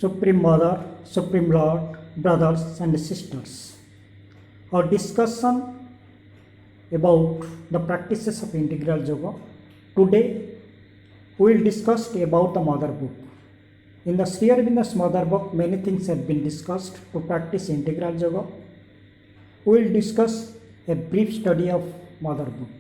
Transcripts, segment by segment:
Supreme Mother, Supreme Lord, brothers and sisters. Our discussion about the practices of integral yoga. Today we will discuss about the mother book. In the Sri Aurobindo's mother book, many things have been discussed to practice integral yoga. We will discuss a brief study of mother book.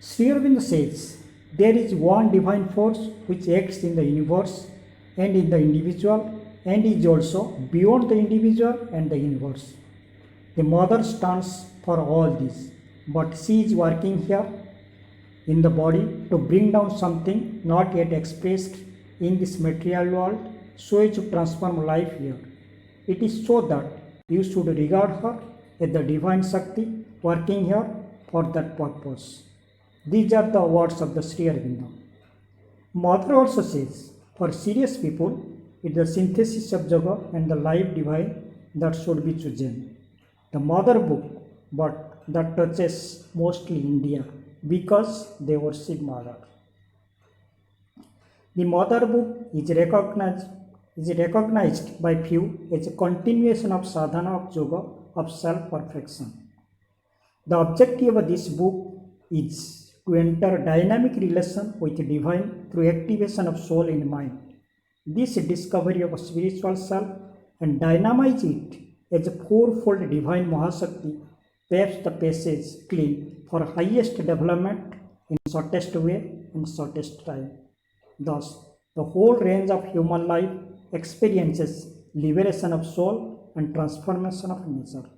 Sri Aurobindo says, there is one divine force which acts in the universe and in the individual and is also beyond the individual and the universe. The mother stands for all this, but she is working here in the body to bring down something not yet expressed in this material world so as to transform life here. It is so that you should regard her as the divine Shakti working here for that purpose. These are the words of the Sri Aurobindo. Mother also says, for serious people, it is the synthesis of yoga and the life divine that should be chosen. The mother book, but that touches mostly India because they worship mother. The mother book is recognized by few as a continuation of sadhana of yoga of self-perfection. The objective of this book is to enter dynamic relation with the divine through activation of soul and mind. This discovery of a spiritual self and dynamize it as a fourfold divine Mahashakti paves the passage clean for highest development in shortest way and shortest time. Thus, the whole range of human life experiences liberation of soul and transformation of nature.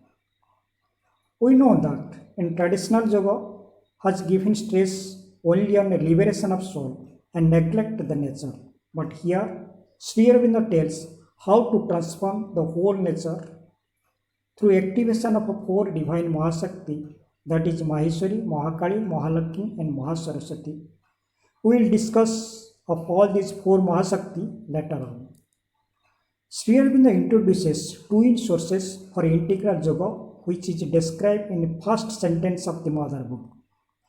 We know that in traditional yoga has given stress only on the liberation of soul and neglect the nature. But here, Sri Aurobindo tells how to transform the whole nature through activation of a four divine Mahashakti, that is Maheshwari, Mahakali, Mahalakshmi and Mahasaraswati. We will discuss of all these four Mahashakti later on. Sri Aurobindo introduces two sources for integral yoga, which is described in the first sentence of the mother book.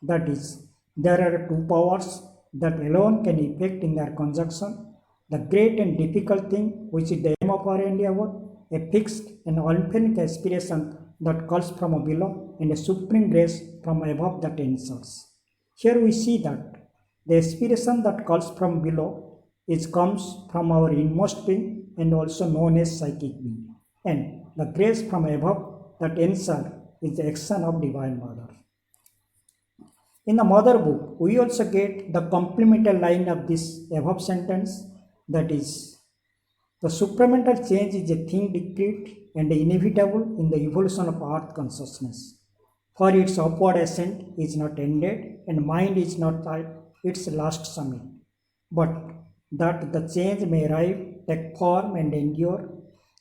That is, there are two powers that alone can effect in their conjunction the great and difficult thing which is the aim of our endeavor, a fixed and unfailing aspiration that calls from below and a supreme grace from above that answers. Here we see that the aspiration that calls from below comes from our inmost being and also known as psychic being, and the grace from above that answer is the action of Divine Mother. In the mother book, we also get the complementary line of this above sentence, that is, the supramental change is a thing decreed and inevitable in the evolution of earth consciousness. For its upward ascent is not ended and mind is not at its last summit. But that the change may arrive, take form and endure,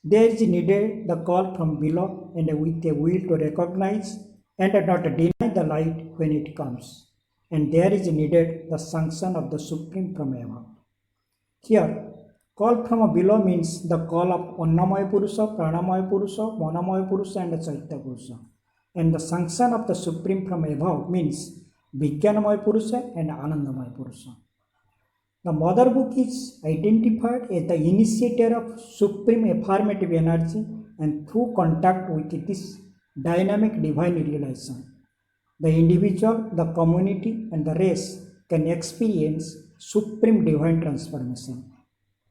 there is needed the call from below and with a will to recognize and not deny the light when it comes. And there is needed the sanction of the Supreme from above. Here, call from below means the call of Annamaya Purusha, Pranamaya Purusha, Manamaya Purusha and Chaitya Purusha. And the sanction of the Supreme from above means Vijnanamaya Purusha and Anandamaya Purusha. The mother book is identified as the initiator of supreme affirmative energy, and through contact with this dynamic divine realization, the individual, the community and the race can experience supreme divine transformation.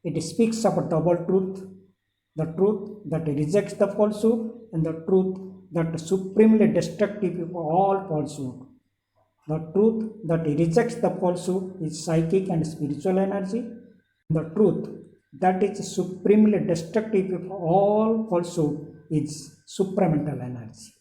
It speaks of a double truth, the truth that rejects the falsehood and the truth that is supremely destructive of all falsehood. The truth that rejects the falsehood is psychic and spiritual energy. The truth that is supremely destructive of all falsehood is supramental energy.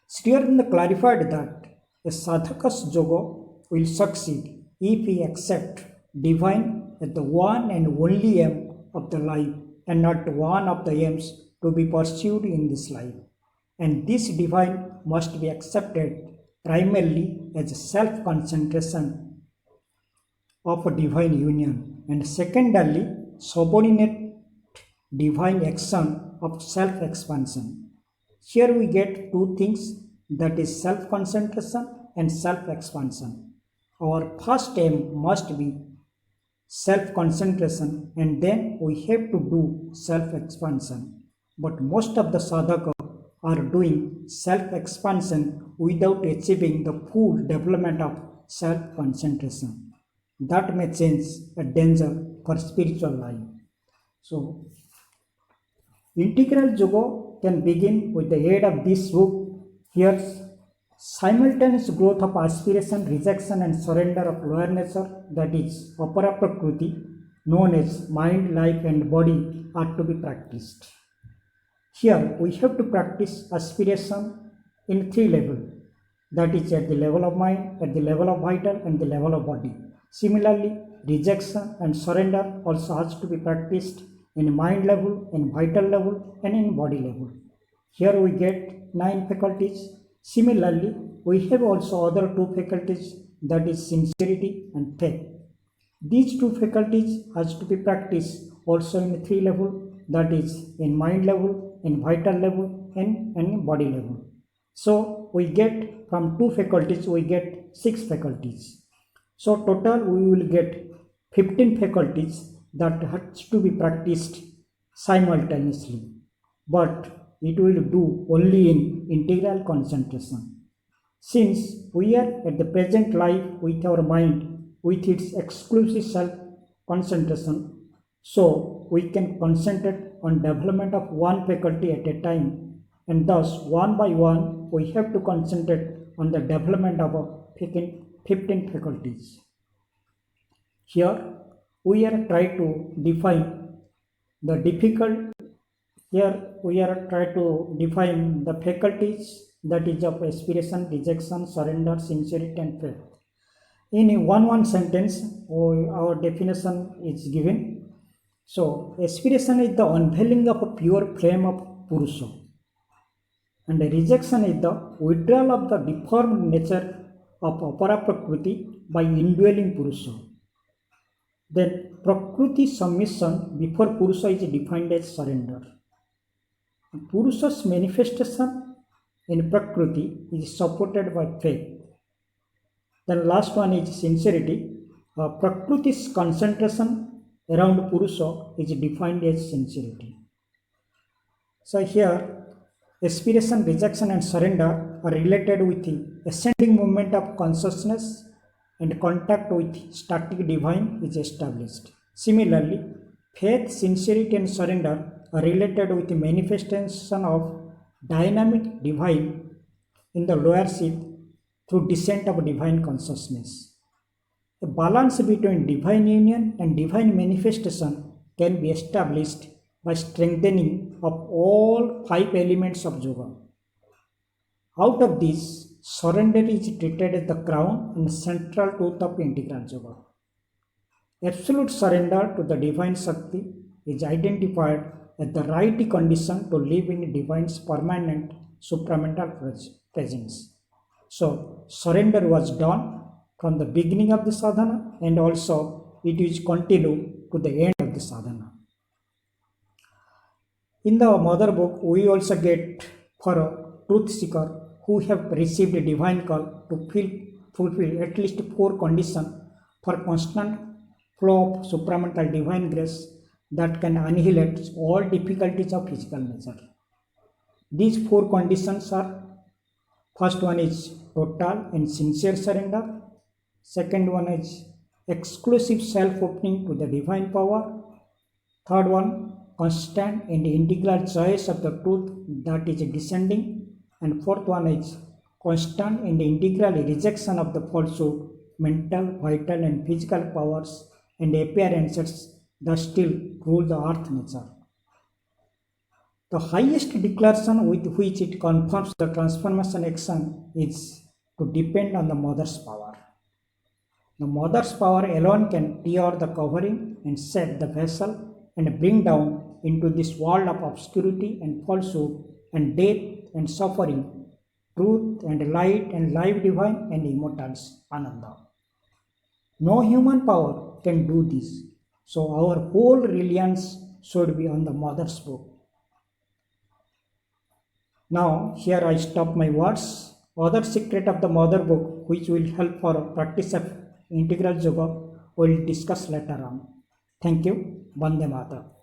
Sri Aurobindo clarified that a sadhaka's yoga will succeed if he accepts divine as the one and only aim of the life and not one of the aims to be pursued in this life. And this divine must be accepted primarily as a self-concentration of a divine union, and secondarily subordinate divine action of self-expansion. Here we get two things, that is self-concentration and self-expansion. Our first aim must be self-concentration, and then we have to do self-expansion. But most of the sadhaka are doing self-expansion without achieving the full development of self-concentration. That may change a danger for spiritual life. So, integral yoga can begin with the aid of this book. Here's simultaneous growth of aspiration, rejection, and surrender of lower nature, that is, apara prakriti, known as mind, life, and body, are to be practiced. Here we have to practice aspiration in three levels, that is, at the level of mind, at the level of vital, and the level of body. Similarly, rejection and surrender also has to be practiced in mind level, in vital level, and in body level. Here we get 9 faculties. Similarly, we have also other 2 faculties, that is sincerity and faith. These 2 faculties has to be practiced also in 3 level, that is in mind level, in vital level, and in body level. So we get from 2 faculties we get 6 faculties. So total we will get 15 faculties that has to be practiced simultaneously, but it will do only in integral concentration. Since we are at the present life with our mind with its exclusive self concentration, so we can concentrate on development of one faculty at a time, and thus one by one we have to concentrate on the development of 15 faculties. Here we are trying to define the difficult. Here we are trying to define the faculties, that is of aspiration, rejection, surrender, sincerity, and faith. In one sentence, our definition is given. So aspiration is the unveiling of a pure flame of Purusha, and rejection is the withdrawal of the deformed nature of apara prakriti by indwelling Purusha. Then Prakriti submission before Purusha is defined as surrender. Purusha's manifestation in Prakriti is supported by faith. Then last one is sincerity. Prakriti's concentration around Purusha is defined as sincerity. So here aspiration, rejection, and surrender are related with the ascending movement of consciousness, and contact with static divine is established. Similarly, faith, sincerity, and surrender are related with the manifestation of dynamic divine in the lower seat through descent of divine consciousness. A balance between divine union and divine manifestation can be established by strengthening of all 5 elements of yoga. Out of this, surrender is treated as the crown and central truth of integral yoga. Absolute surrender to the divine Shakti is identified as the right condition to live in divine's permanent supramental presence. So, surrender was done from the beginning of the sadhana, and also it is continued to the end of the sadhana. In the mother book, we also get for a truth seeker who have received a divine call to fulfill at least 4 conditions for constant flow of supramental divine grace that can annihilate all difficulties of physical nature. These 4 conditions are: first one is total and sincere surrender, second one is exclusive self-opening to the divine power, third one constant and integral choice of the truth that is descending, and fourth one is constant and integral rejection of the falsehood, mental, vital, and physical powers and appearances that still rule the earth nature. The highest declaration with which it confirms the transformation action is to depend on the mother's power. The mother's power alone can tear the covering and set the vessel and bring down into this world of obscurity and falsehood and death and suffering, truth and light and life divine and immortals, Ananda. No human power can do this, so our whole reliance should be on the mother's book. Now here I stop my words. Other secret of the mother book which will help for practice of integral yoga we'll discuss later on. Thank you. Vande Mataram.